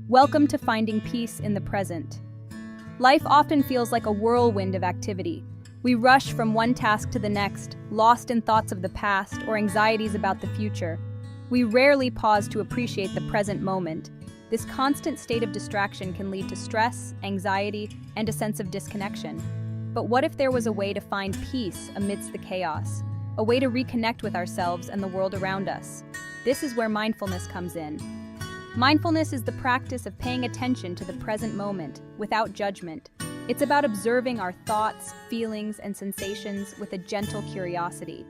Welcome to Finding Peace in the Present. Life often feels like a whirlwind of activity. We rush from one task to the next, lost in thoughts of the past or anxieties about the future. We rarely pause to appreciate the present moment. This constant state of distraction can lead to stress, anxiety, and a sense of disconnection. But what if there was a way to find peace amidst the chaos? A way to reconnect with ourselves and the world around us? This is where mindfulness comes in. Mindfulness is the practice of paying attention to the present moment without judgment. It's about observing our thoughts, feelings, and sensations with a gentle curiosity.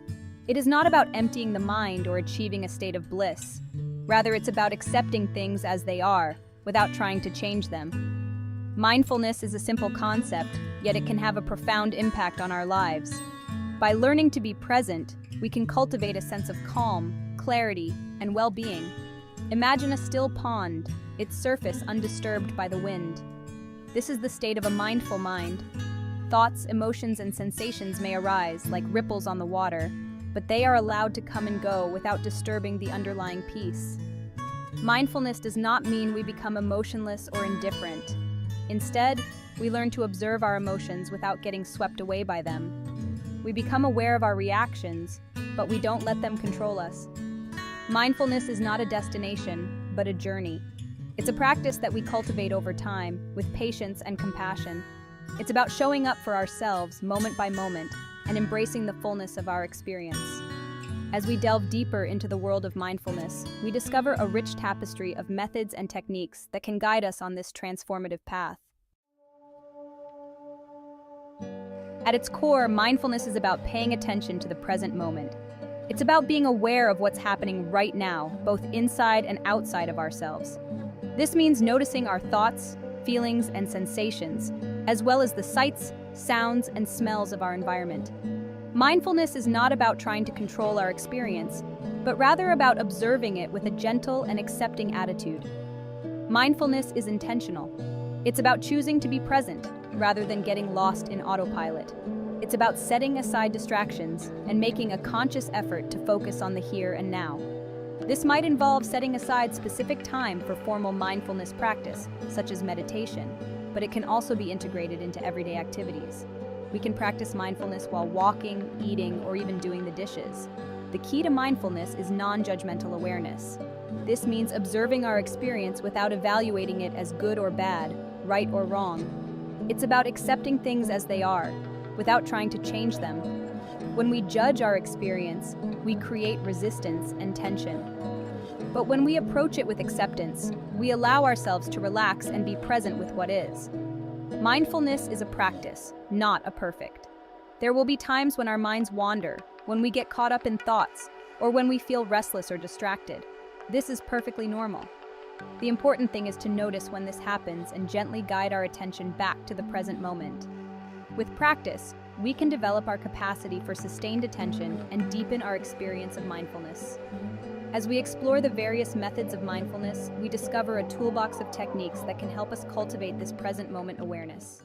It is not about emptying the mind or achieving a state of bliss. Rather, it's about accepting things as they are, without trying to change them. Mindfulness is a simple concept, yet it can have a profound impact on our lives. By learning to be present, we can cultivate a sense of calm, clarity, and well-being. Imagine a still pond, its surface undisturbed by the wind. This is the state of a mindful mind. Thoughts, emotions, and sensations may arise like ripples on the water, but they are allowed to come and go without disturbing the underlying peace. Mindfulness does not mean we become emotionless or indifferent. Instead, we learn to observe our emotions without getting swept away by them. We become aware of our reactions, but we don't let them control us. Mindfulness is not a destination, but a journey. It's a practice that we cultivate over time, with patience and compassion. It's about showing up for ourselves moment by moment and embracing the fullness of our experience. As we delve deeper into the world of mindfulness, we discover a rich tapestry of methods and techniques that can guide us on this transformative path. At its core, mindfulness is about paying attention to the present moment. It's about being aware of what's happening right now, both inside and outside of ourselves. This means noticing our thoughts, feelings, and sensations, as well as the sights, sounds, and smells of our environment. Mindfulness is not about trying to control our experience, but rather about observing it with a gentle and accepting attitude. Mindfulness is intentional. It's about choosing to be present, rather than getting lost in autopilot. It's about setting aside distractions and making a conscious effort to focus on the here and now. This might involve setting aside specific time for formal mindfulness practice, such as meditation, but it can also be integrated into everyday activities. We can practice mindfulness while walking, eating, or even doing the dishes. The key to mindfulness is non-judgmental awareness. This means observing our experience without evaluating it as good or bad, right or wrong. It's about accepting things as they are, without trying to change them. When we judge our experience, we create resistance and tension. But when we approach it with acceptance, we allow ourselves to relax and be present with what is. Mindfulness is a practice, not a perfect. There will be times when our minds wander, when we get caught up in thoughts, or when we feel restless or distracted. This is perfectly normal. The important thing is to notice when this happens and gently guide our attention back to the present moment. With practice, we can develop our capacity for sustained attention and deepen our experience of mindfulness. As we explore the various methods of mindfulness, we discover a toolbox of techniques that can help us cultivate this present moment awareness.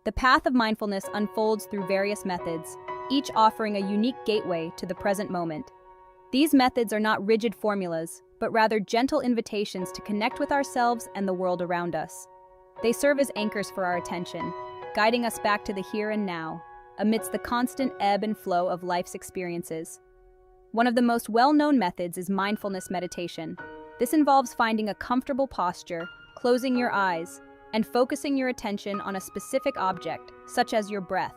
The path of mindfulness unfolds through various methods, each offering a unique gateway to the present moment. These methods are not rigid formulas, but rather gentle invitations to connect with ourselves and the world around us. They serve as anchors for our attention, guiding us back to the here and now, amidst the constant ebb and flow of life's experiences. One of the most well-known methods is mindfulness meditation. This involves finding a comfortable posture, closing your eyes, and focusing your attention on a specific object, such as your breath.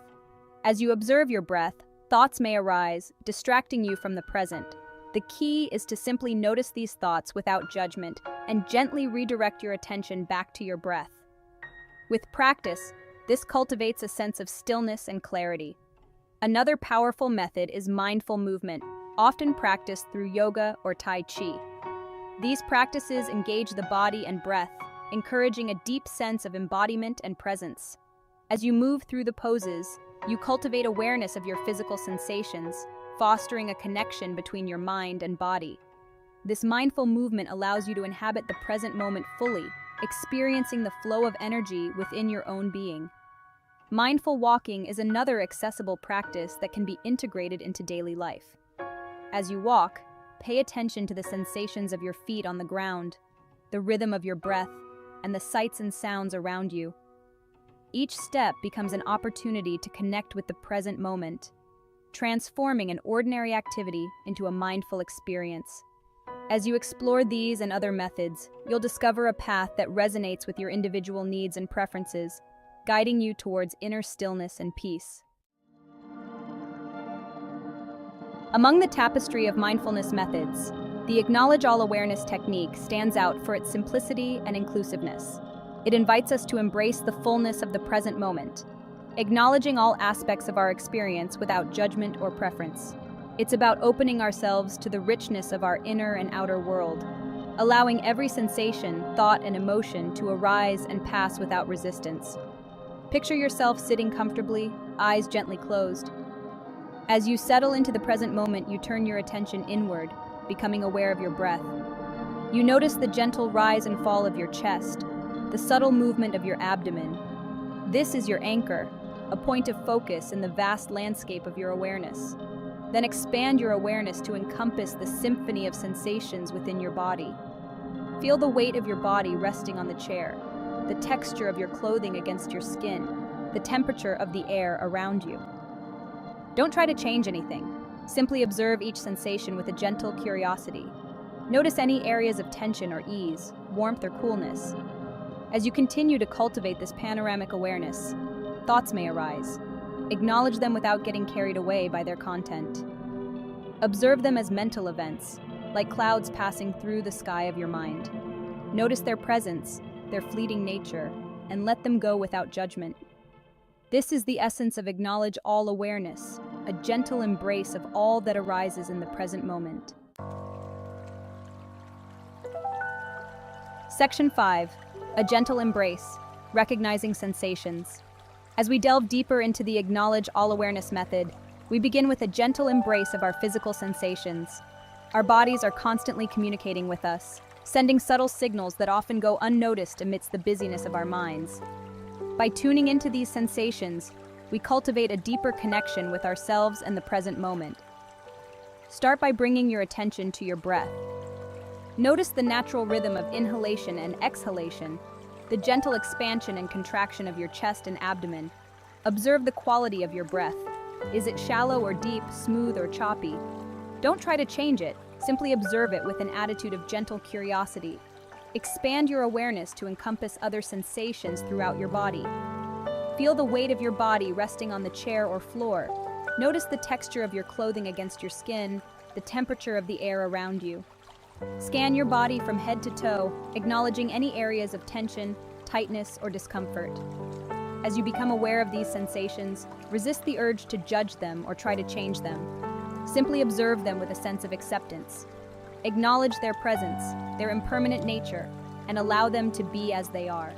As you observe your breath, thoughts may arise, distracting you from the present. The key is to simply notice these thoughts without judgment and gently redirect your attention back to your breath. With practice, this cultivates a sense of stillness and clarity. Another powerful method is mindful movement, often practiced through yoga or Tai Chi. These practices engage the body and breath, encouraging a deep sense of embodiment and presence. As you move through the poses, you cultivate awareness of your physical sensations, fostering a connection between your mind and body. This mindful movement allows you to inhabit the present moment fully, experiencing the flow of energy within your own being. Mindful walking is another accessible practice that can be integrated into daily life. As you walk, pay attention to the sensations of your feet on the ground, the rhythm of your breath, and the sights and sounds around you. Each step becomes an opportunity to connect with the present moment, transforming an ordinary activity into a mindful experience. As you explore these and other methods, you'll discover a path that resonates with your individual needs and preferences, guiding you towards inner stillness and peace. Among the tapestry of mindfulness methods, the Acknowledge All Awareness technique stands out for its simplicity and inclusiveness. It invites us to embrace the fullness of the present moment, acknowledging all aspects of our experience without judgment or preference. It's about opening ourselves to the richness of our inner and outer world, allowing every sensation, thought, and emotion to arise and pass without resistance. Picture yourself sitting comfortably, eyes gently closed. As you settle into the present moment, you turn your attention inward, becoming aware of your breath. You notice the gentle rise and fall of your chest, the subtle movement of your abdomen. This is your anchor, a point of focus in the vast landscape of your awareness. Then expand your awareness to encompass the symphony of sensations within your body. Feel the weight of your body resting on the chair, the texture of your clothing against your skin, the temperature of the air around you. Don't try to change anything. Simply observe each sensation with a gentle curiosity. Notice any areas of tension or ease, warmth or coolness. As you continue to cultivate this panoramic awareness, thoughts may arise. Acknowledge them without getting carried away by their content. Observe them as mental events, like clouds passing through the sky of your mind. Notice their presence, their fleeting nature, and let them go without judgment. This is the essence of Acknowledge All Awareness, a gentle embrace of all that arises in the present moment. Section 5. A gentle embrace, recognizing sensations. As we delve deeper into the Acknowledge All Awareness method, we begin with a gentle embrace of our physical sensations. Our bodies are constantly communicating with us, sending subtle signals that often go unnoticed amidst the busyness of our minds. By tuning into these sensations, we cultivate a deeper connection with ourselves and the present moment. Start by bringing your attention to your breath. Notice the natural rhythm of inhalation and exhalation, the gentle expansion and contraction of your chest and abdomen. Observe the quality of your breath. Is it shallow or deep, smooth or choppy? Don't try to change it, simply observe it with an attitude of gentle curiosity. Expand your awareness to encompass other sensations throughout your body. Feel the weight of your body resting on the chair or floor. Notice the texture of your clothing against your skin, the temperature of the air around you. Scan your body from head to toe, acknowledging any areas of tension, tightness, or discomfort. As you become aware of these sensations, resist the urge to judge them or try to change them. Simply observe them with a sense of acceptance. Acknowledge their presence, their impermanent nature, and allow them to be as they are.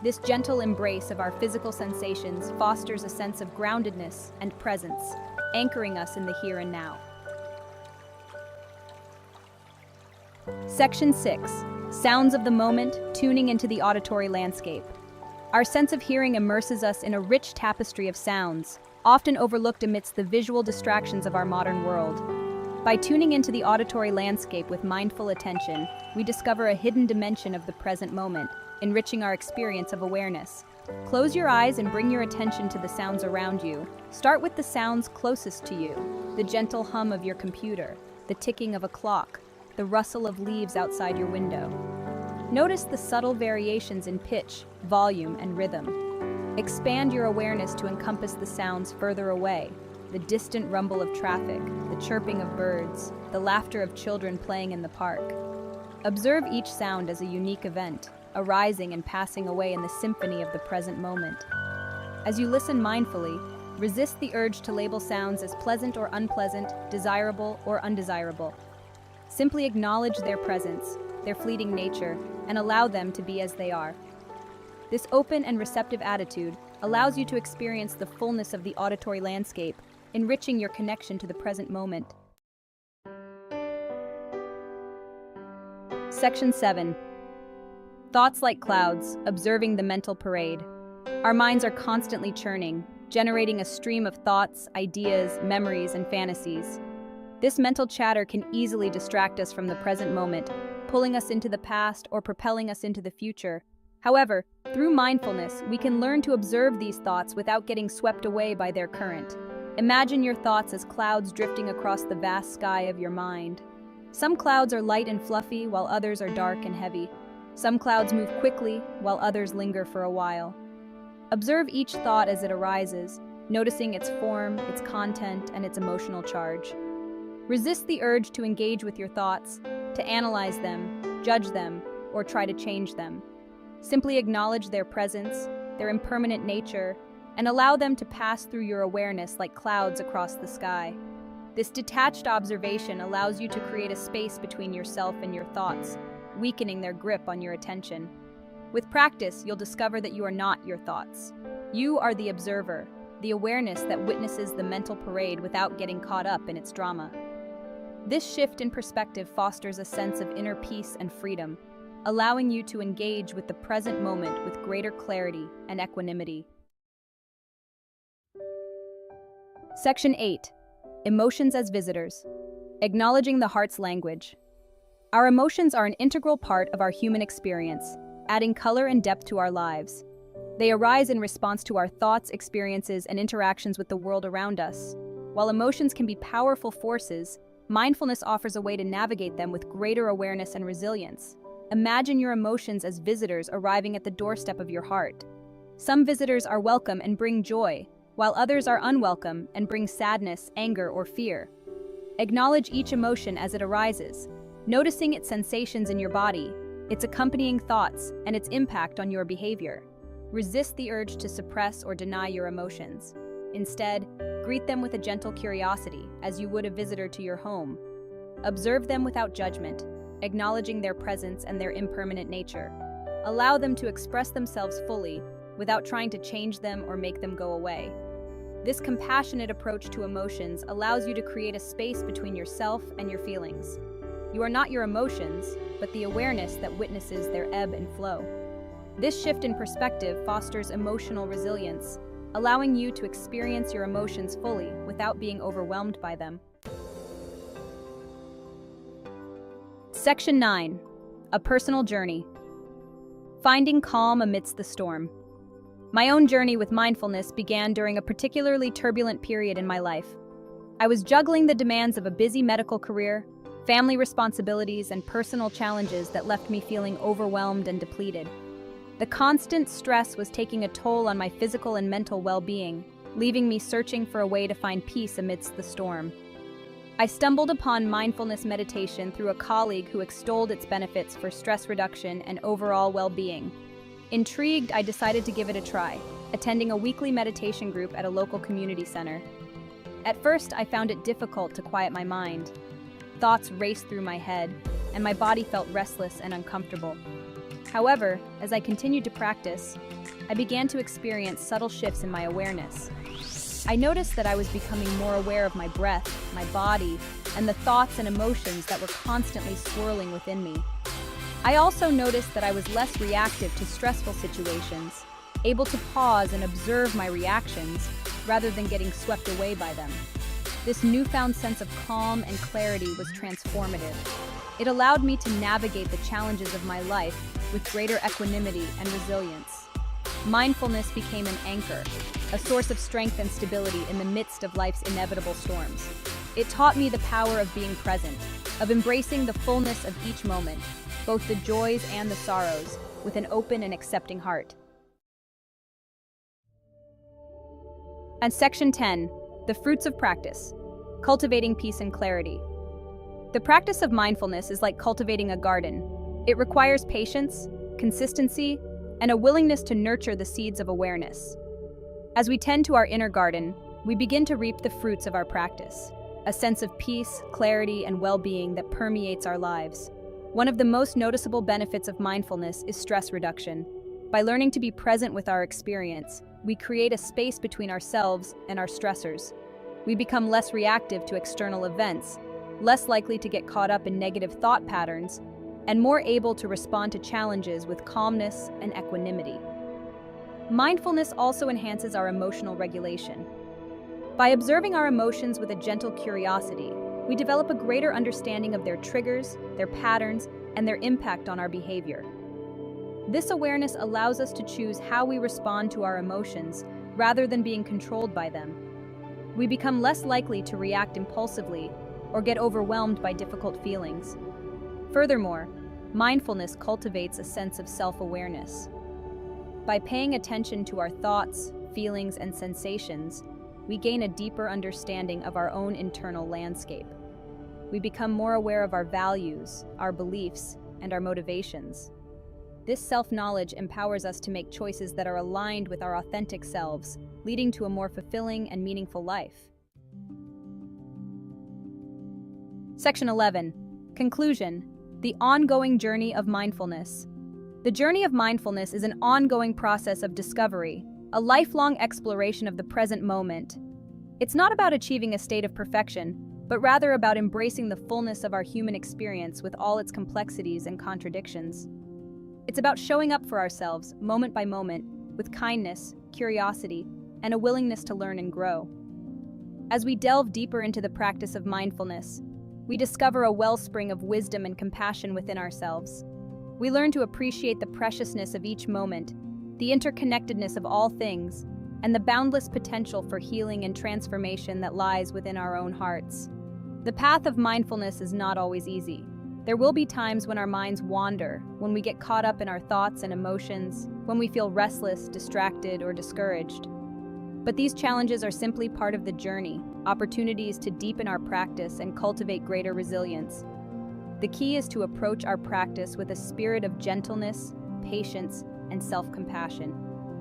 This gentle embrace of our physical sensations fosters a sense of groundedness and presence, anchoring us in the here and now. Section 6. Sounds of the moment, tuning into the auditory landscape. Our sense of hearing immerses us in a rich tapestry of sounds, often overlooked amidst the visual distractions of our modern world. By tuning into the auditory landscape with mindful attention, we discover a hidden dimension of the present moment, enriching our experience of awareness. Close your eyes and bring your attention to the sounds around you. Start with the sounds closest to you, the gentle hum of your computer, the ticking of a clock, the rustle of leaves outside your window. Notice the subtle variations in pitch, volume, and rhythm. Expand your awareness to encompass the sounds further away, the distant rumble of traffic, the chirping of birds, the laughter of children playing in the park. Observe each sound as a unique event, arising and passing away in the symphony of the present moment. As you listen mindfully, resist the urge to label sounds as pleasant or unpleasant, desirable or undesirable. Simply acknowledge their presence, their fleeting nature, and allow them to be as they are. This open and receptive attitude allows you to experience the fullness of the auditory landscape, enriching your connection to the present moment. Section 7. Thoughts like clouds, observing the mental parade. Our minds are constantly churning, generating a stream of thoughts, ideas, memories, and fantasies. This mental chatter can easily distract us from the present moment, pulling us into the past or propelling us into the future. However, through mindfulness, we can learn to observe these thoughts without getting swept away by their current. Imagine your thoughts as clouds drifting across the vast sky of your mind. Some clouds are light and fluffy, while others are dark and heavy. Some clouds move quickly, while others linger for a while. Observe each thought as it arises, noticing its form, its content, and its emotional charge. Resist the urge to engage with your thoughts, to analyze them, judge them, or try to change them. Simply acknowledge their presence, their impermanent nature, and allow them to pass through your awareness like clouds across the sky. This detached observation allows you to create a space between yourself and your thoughts, weakening their grip on your attention. With practice, you'll discover that you are not your thoughts. You are the observer, the awareness that witnesses the mental parade without getting caught up in its drama. This shift in perspective fosters a sense of inner peace and freedom, allowing you to engage with the present moment with greater clarity and equanimity. Section 8. Emotions as visitors. Acknowledging the heart's language. Our emotions are an integral part of our human experience, adding color and depth to our lives. They arise in response to our thoughts, experiences, and interactions with the world around us. While emotions can be powerful forces, mindfulness offers a way to navigate them with greater awareness and resilience. Imagine your emotions as visitors arriving at the doorstep of your heart. Some visitors are welcome and bring joy, while others are unwelcome and bring sadness, anger, or fear. Acknowledge each emotion as it arises, noticing its sensations in your body, its accompanying thoughts, and its impact on your behavior. Resist the urge to suppress or deny your emotions. Instead, greet them with a gentle curiosity, as you would a visitor to your home. Observe them without judgment, acknowledging their presence and their impermanent nature. Allow them to express themselves fully, without trying to change them or make them go away. This compassionate approach to emotions allows you to create a space between yourself and your feelings. You are not your emotions, but the awareness that witnesses their ebb and flow. This shift in perspective fosters emotional resilience, allowing you to experience your emotions fully without being overwhelmed by them. Section 9. A personal journey. Finding calm amidst the storm. My own journey with mindfulness began during a particularly turbulent period in my life. I was juggling the demands of a busy medical career, family responsibilities, and personal challenges that left me feeling overwhelmed and depleted. The constant stress was taking a toll on my physical and mental well-being, leaving me searching for a way to find peace amidst the storm. I stumbled upon mindfulness meditation through a colleague who extolled its benefits for stress reduction and overall well-being. Intrigued, I decided to give it a try, attending a weekly meditation group at a local community center. At first, I found it difficult to quiet my mind. Thoughts raced through my head, and my body felt restless and uncomfortable. However, as I continued to practice, I began to experience subtle shifts in my awareness. I noticed that I was becoming more aware of my breath, my body, and the thoughts and emotions that were constantly swirling within me. I also noticed that I was less reactive to stressful situations, able to pause and observe my reactions rather than getting swept away by them. This newfound sense of calm and clarity was transformative. It allowed me to navigate the challenges of my life with greater equanimity and resilience. Mindfulness became an anchor, a source of strength and stability in the midst of life's inevitable storms. It taught me the power of being present, of embracing the fullness of each moment, both the joys and the sorrows, with an open and accepting heart. And Section 10, the fruits of practice, cultivating peace and clarity. The practice of mindfulness is like cultivating a garden. It requires patience, consistency, and a willingness to nurture the seeds of awareness. As we tend to our inner garden, we begin to reap the fruits of our practice, a sense of peace, clarity, and well-being that permeates our lives. One of the most noticeable benefits of mindfulness is stress reduction. By learning to be present with our experience, we create a space between ourselves and our stressors. We become less reactive to external events, less likely to get caught up in negative thought patterns, and more able to respond to challenges with calmness and equanimity. Mindfulness also enhances our emotional regulation. By observing our emotions with a gentle curiosity, we develop a greater understanding of their triggers, their patterns, and their impact on our behavior. This awareness allows us to choose how we respond to our emotions rather than being controlled by them. We become less likely to react impulsively or get overwhelmed by difficult feelings. Furthermore, mindfulness cultivates a sense of self-awareness. By paying attention to our thoughts, feelings, and sensations, we gain a deeper understanding of our own internal landscape. We become more aware of our values, our beliefs, and our motivations. This self-knowledge empowers us to make choices that are aligned with our authentic selves, leading to a more fulfilling and meaningful life. Section 11. Conclusion: the ongoing journey of mindfulness. The journey of mindfulness is an ongoing process of discovery, a lifelong exploration of the present moment. It's not about achieving a state of perfection, but rather about embracing the fullness of our human experience with all its complexities and contradictions. It's about showing up for ourselves, moment by moment, with kindness, curiosity, and a willingness to learn and grow. As we delve deeper into the practice of mindfulness, we discover a wellspring of wisdom and compassion within ourselves. We learn to appreciate the preciousness of each moment, the interconnectedness of all things, and the boundless potential for healing and transformation that lies within our own hearts. The path of mindfulness is not always easy. There will be times when our minds wander, when we get caught up in our thoughts and emotions, when we feel restless, distracted, or discouraged. But these challenges are simply part of the journey, opportunities to deepen our practice and cultivate greater resilience. The key is to approach our practice with a spirit of gentleness, patience, and self-compassion.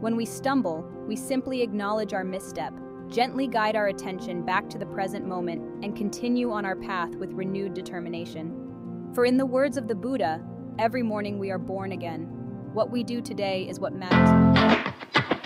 When we stumble, we simply acknowledge our misstep, gently guide our attention back to the present moment, and continue on our path with renewed determination. For in the words of the Buddha, every morning we are born again. What we do today is what matters most.